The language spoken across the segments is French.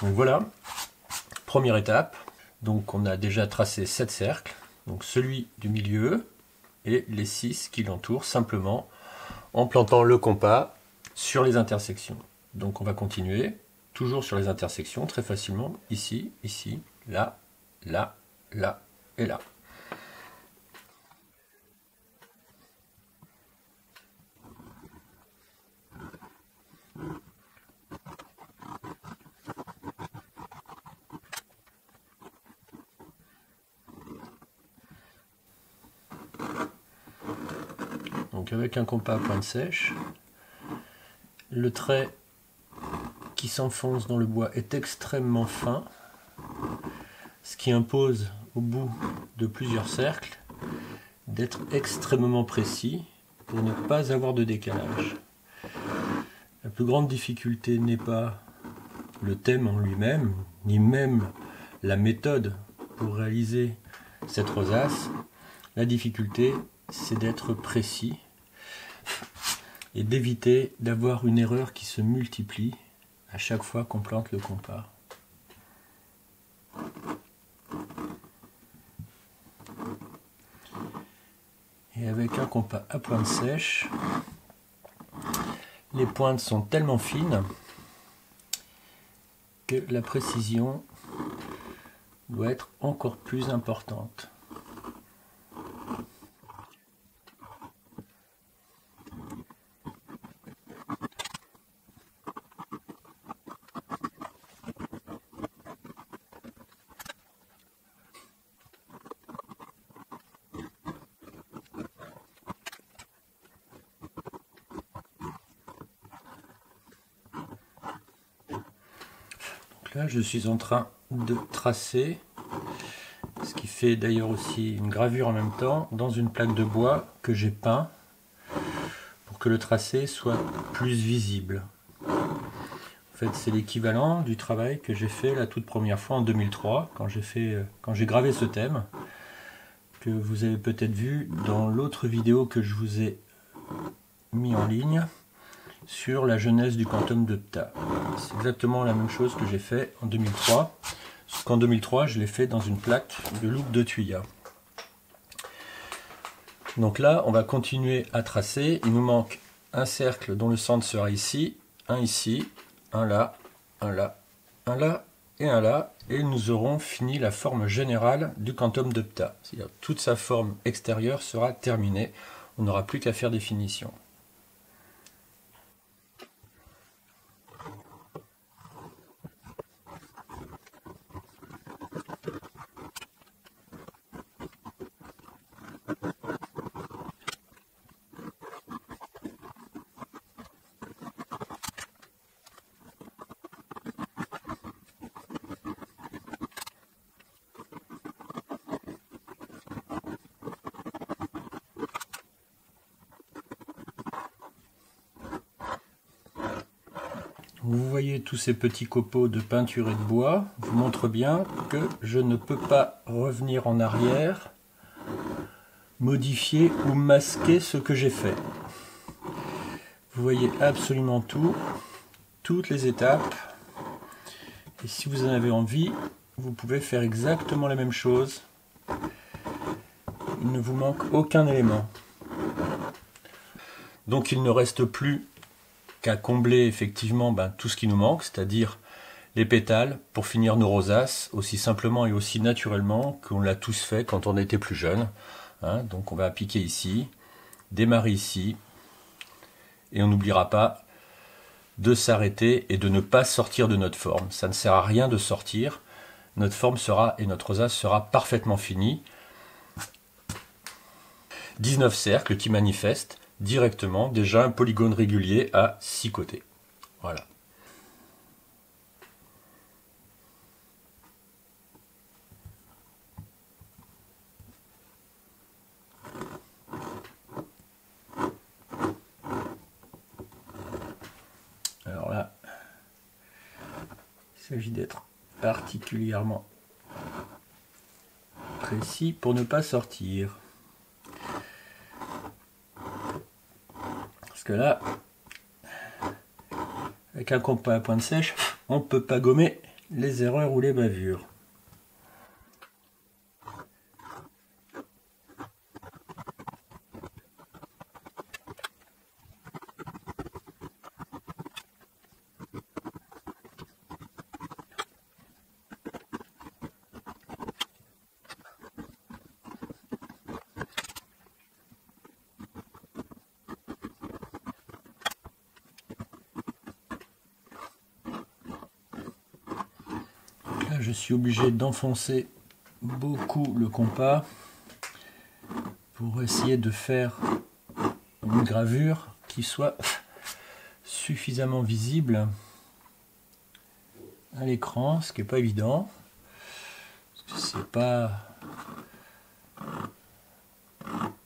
Donc voilà, première étape. Donc on a déjà tracé 7 cercles, donc celui du milieu et les 6 qui l'entourent, simplement en plantant le compas sur les intersections. Donc on va continuer, toujours sur les intersections, très facilement, ici, ici, là, là, là et là. Donc avec un compas à pointe sèche, le trait qui s'enfonce dans le bois est extrêmement fin, ce qui impose au bout de plusieurs cercles d'être extrêmement précis pour ne pas avoir de décalage. La plus grande difficulté n'est pas le thème en lui-même, ni même la méthode pour réaliser cette rosace. La difficulté, c'est d'être précis et d'éviter d'avoir une erreur qui se multiplie à chaque fois qu'on plante le compas. Et avec un compas à pointe sèche, les pointes sont tellement fines que la précision doit être encore plus importante. Donc là, je suis en train de tracer, ce qui fait d'ailleurs aussi une gravure en même temps, dans une plaque de bois que j'ai peint pour que le tracé soit plus visible. En fait, c'est l'équivalent du travail que j'ai fait la toute première fois en 2003, quand j'ai gravé ce thème, que vous avez peut-être vu dans l'autre vidéo que je vous ai mis en ligne sur la genèse du quantum de Ptah. C'est exactement la même chose que j'ai fait en 2003, sauf qu'en 2003, je l'ai fait dans une plaque de loupe de Thuya. Donc là, on va continuer à tracer. Il nous manque un cercle dont le centre sera ici, un là, un là, un là et un là, et nous aurons fini la forme générale du quantum de Ptah. C'est-à-dire toute sa forme extérieure sera terminée. On n'aura plus qu'à faire des finitions. Vous voyez tous ces petits copeaux de peinture et de bois vous montrent bien que je ne peux pas revenir en arrière, modifier ou masquer ce que j'ai fait. Vous voyez absolument tout, toutes les étapes, et si vous en avez envie, vous pouvez faire exactement la même chose. Il ne vous manque aucun élément. Donc il ne reste plus qu'à combler effectivement tout ce qui nous manque, c'est-à-dire les pétales, pour finir nos rosaces, aussi simplement et aussi naturellement qu'on l'a tous fait quand on était plus jeune. Donc on va appliquer ici, démarrer ici, et on n'oubliera pas de s'arrêter et de ne pas sortir de notre forme. Ça ne sert à rien de sortir, notre forme sera et notre rosace sera parfaitement finie. 19 cercles qui manifestent directement déjà un polygone régulier à 6 côtés. Voilà. Alors là, il s'agit d'être particulièrement précis pour ne pas sortir. Parce que là, avec un compas à pointe sèche, on ne peut pas gommer les erreurs ou les bavures. Là, je suis obligé d'enfoncer beaucoup le compas pour essayer de faire une gravure qui soit suffisamment visible à l'écran, ce qui n'est pas évident. C'est pas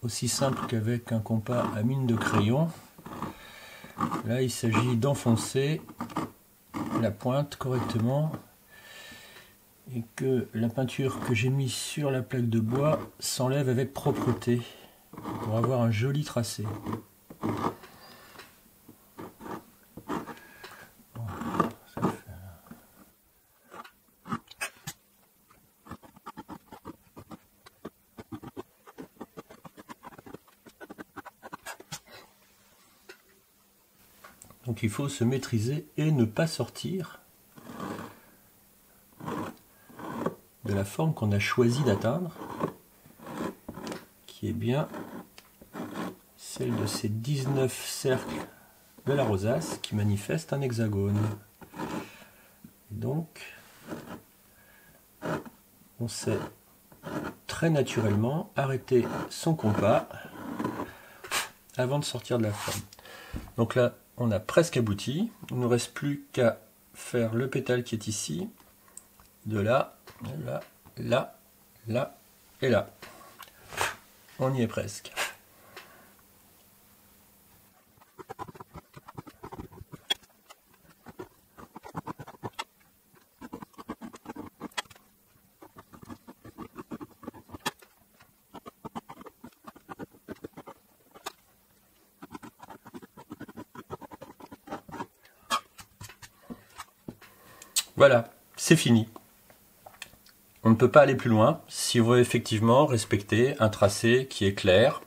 aussi simple qu'avec un compas à mine de crayon. Là, il s'agit d'enfoncer la pointe correctement et que la peinture que j'ai mise sur la plaque de bois s'enlève avec propreté pour avoir un joli tracé. Donc il faut se maîtriser et ne pas sortir de la forme qu'on a choisi d'atteindre, qui est bien celle de ces 19 cercles de la rosace qui manifestent un hexagone. Et donc, on sait très naturellement arrêter son compas avant de sortir de la forme. Donc là, on a presque abouti. Il ne nous reste plus qu'à faire le pétale qui est ici, de là, là, là, là et là. On y est presque. Voilà, c'est fini. On ne peut pas aller plus loin si on veut effectivement respecter un tracé qui est clair,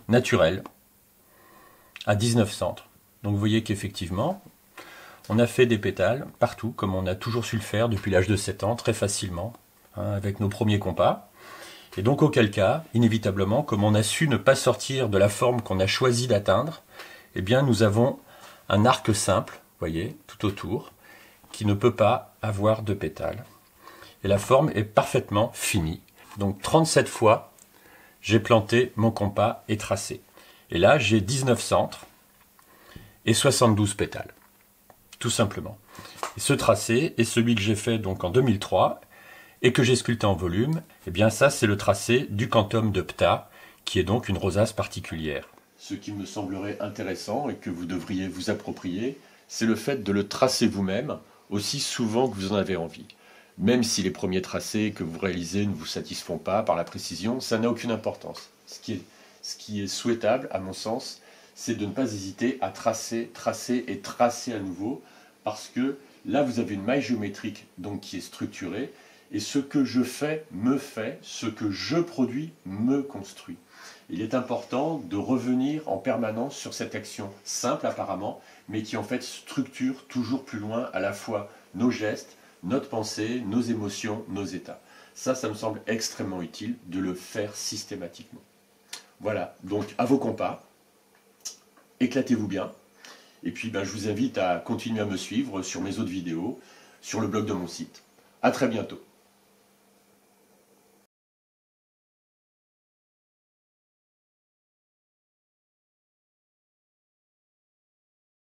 naturel, à 19 centres. Donc vous voyez qu'effectivement, on a fait des pétales partout, comme on a toujours su le faire depuis l'âge de 7 ans, très facilement, hein, avec nos premiers compas. Et donc auquel cas, inévitablement, comme on a su ne pas sortir de la forme qu'on a choisi d'atteindre, eh bien nous avons un arc simple, vous voyez, tout autour, qui ne peut pas avoir de pétales. Et la forme est parfaitement finie. Donc 37 fois, j'ai planté mon compas et tracé. Et là, j'ai 19 centres et 72 pétales. Tout simplement. Et ce tracé est celui que j'ai fait donc en 2003 et que j'ai sculpté en volume. Et bien ça, c'est le tracé du Quantum de Ptah, qui est donc une rosace particulière. Ce qui me semblerait intéressant et que vous devriez vous approprier, c'est le fait de le tracer vous-même aussi souvent que vous en avez envie. Même si les premiers tracés que vous réalisez ne vous satisfont pas par la précision, ça n'a aucune importance. Ce qui est souhaitable, à mon sens, c'est de ne pas hésiter à tracer, tracer et tracer à nouveau, parce que là, vous avez une maille géométrique donc, qui est structurée, et ce que je fais me fait, ce que je produis me construit. Il est important de revenir en permanence sur cette action simple apparemment, mais qui en fait structure toujours plus loin à la fois nos gestes, notre pensée, nos émotions, nos états. Ça me semble extrêmement utile de le faire systématiquement. Voilà, donc à vos compas, éclatez-vous bien, et puis je vous invite à continuer à me suivre sur mes autres vidéos, sur le blog de mon site. À très bientôt.